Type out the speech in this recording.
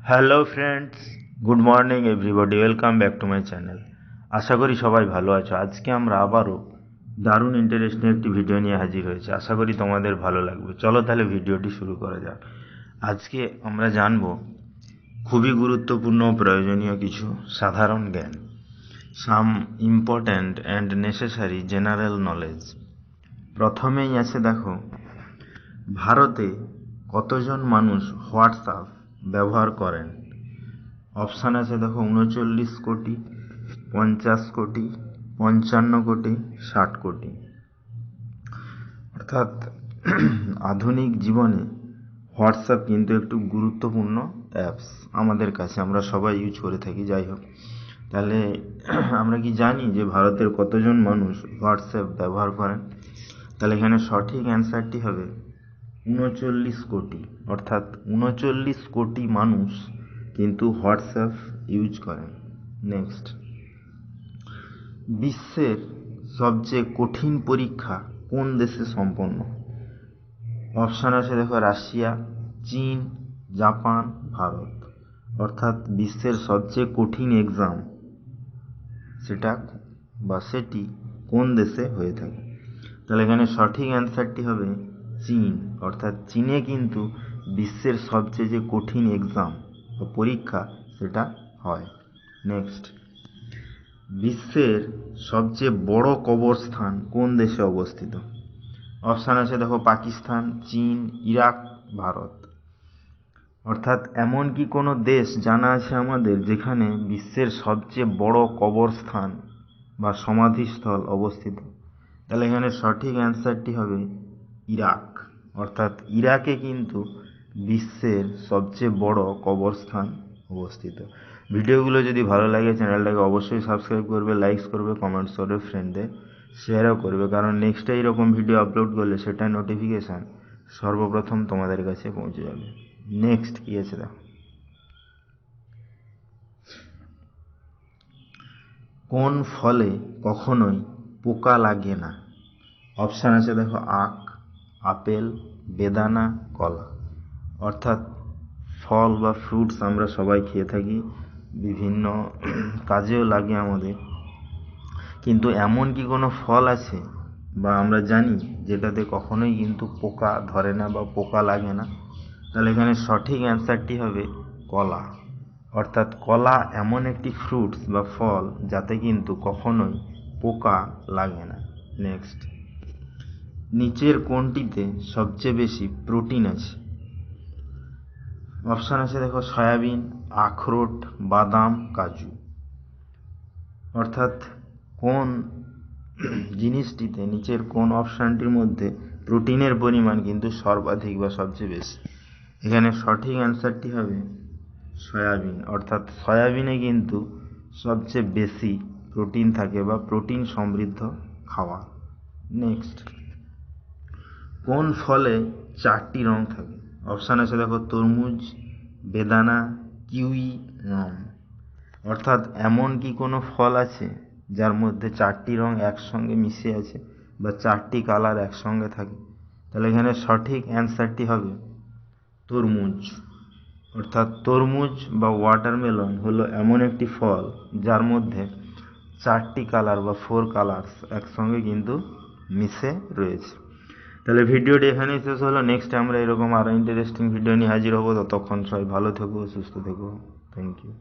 Hello friends, good morning everybody, welcome back to my channel. আশা করি সবাই ভালো আছো। আজকে আমরা আবারও দারুণ ইন্টারেস্টিং একটি ভিডিও নিয়ে হাজির হয়েছি। আশা করি তোমাদের ভালো লাগবে। চলো তাহলে ভিডিওটি শুরু করা যাক। আজকে আমরা জানব খুবই গুরুত্বপূর্ণ ও প্রয়োজনীয় কিছু সাধারণ জ্ঞান, some important and necessary general knowledge. প্রথমেই আছে দেখো, ভারতে কতজন মানুষ হোয়াটসঅ্যাপ ব্যবহার করেন? অপশান আছে দেখো, ৩৯ কোটি, ৫০ কোটি, ৫৫ কোটি, ৬০ কোটি। অর্থাৎ আধুনিক জীবনে হোয়াটসঅ্যাপ কিন্তু একটু গুরুত্বপূর্ণ অ্যাপস আমাদের কাছে, আমরা সবাই ইউজ করে থাকি। যাই হোক, তাহলে আমরা কি জানি যে ভারতের কতজন মানুষ হোয়াটসঅ্যাপ ব্যবহার করেন? তাহলে এখানে সঠিক অ্যান্সারটি হবে ৩৯ কোটি। অর্থাৎ ৩৯ কোটি মানুষ কিন্তু হোয়াটসঅ্যাপ ইউজ করেন। নেক্সট, বিশ্বের সবচেয়ে কঠিন পরীক্ষা কোন দেশে সম্পন্ন? অপশান আছে দেখো, রাশিয়া, চীন, জাপান, ভারত। অর্থাৎ বিশ্বের সবচেয়ে কঠিন এক্সাম সেটি কোন দেশে হয়ে থাকে? তাহলে এখানে সঠিক অ্যান্সারটি হবে চীন। অর্থাৎ চীনে কিন্তু বিশ্বের সবচেয়ে যে কঠিন এক্সাম বা পরীক্ষা সেটা হয়। নেক্সট, বিশ্বের সবচেয়ে বড় কবরস্থান কোন দেশে অবস্থিত? অপশান আছে দেখো, পাকিস্তান, চীন, ইরাক, ভারত। অর্থাৎ এমন কি কোনো দেশ জানা আছে আমাদের যেখানে বিশ্বের সবচেয়ে বড় কবরস্থান বা সমাধিস্থল অবস্থিত? তাহলে এখানে সঠিক অ্যান্সারটি হবে ইরাক। অর্থাৎ ইরাকে কিন্তু বিশ্বের সবচেয়ে বড় কবরস্থান অবস্থিত। ভিডিওগুলো যদি ভালো লাগে চ্যানেলটাকে অবশ্যই সাবস্ক্রাইব করবে, লাইকস করবে, কমেন্টস করবে, ফ্রেন্ডদের শেয়ারও করবে, কারণ নেক্সট এইরকম ভিডিও আপলোড করলে সেটার নোটিফিকেশান সর্বপ্রথম তোমাদের কাছে পৌঁছে যাবে। নেক্সট কি আছে দেখো, কোন ফলে কখনোই পোকা লাগে না? অপশান আছে দেখো, আখ, আপেল, বেদানা, কলা। অর্থাৎ ফল বা ফ্রুটস আমরা সবাই খেয়ে থাকি, বিভিন্ন কাজেও লাগে আমাদের, কিন্তু এমন কি কোনো ফল আছে বা আমরা জানি যেটাতে কখনোই কিন্তু পোকা ধরে না বা পোকা লাগে না? তাহলে এখানে সঠিক অ্যান্সারটি হবে কলা। অর্থাৎ কলা এমন একটি ফ্রুটস বা ফল যাতে কিন্তু কখনোই পোকা লাগে না। নেক্সট, নিচের কোনটিতে সবচেয়ে বেশি প্রোটিন আছে? অপশান আছে দেখো, সয়াবিন, আখরোট, বাদাম, কাজু। অর্থাৎ কোন জিনিসটিতে, নিচের কোন অপশানটির মধ্যে প্রোটিনের পরিমাণ কিন্তু সর্বাধিক বা সবচেয়ে বেশি? এখানে সঠিক অ্যান্সারটি হবে সয়াবিন। অর্থাৎ সয়াবিনে কিন্তু সবচেয়ে বেশি প্রোটিন থাকে বা প্রোটিন সমৃদ্ধ খাবার। নেক্সট, কোন ফলে 4টি রং থাকে? অপশান আছে দেখো, তরমুজ, বেদানা, কিউই, আম। অর্থাৎ এমন কি কোনো ফল আছে যার মধ্যে 4টি রং একসঙ্গে মিশে আছে বা 4টি কালার একসঙ্গে থাকে? তাহলে এখানে সঠিক অ্যান্সারটি হবে তরমুজ। অর্থাৎ তরমুজ বা ওয়াটারমেলন হলো এমন একটি ফল যার মধ্যে 4টি কালার বা 4 কালার্স একসঙ্গে কিন্তু মিশে রয়েছে। তাহলে ভিডিওটি এখানেই শেষ হলো। নেক্সট আমরা এরকম আরও ইন্টারেস্টিং ভিডিও নিয়ে হাজির হবো। ততক্ষণ সবাই ভালো থেকো, সুস্থ থেকো। Thank you.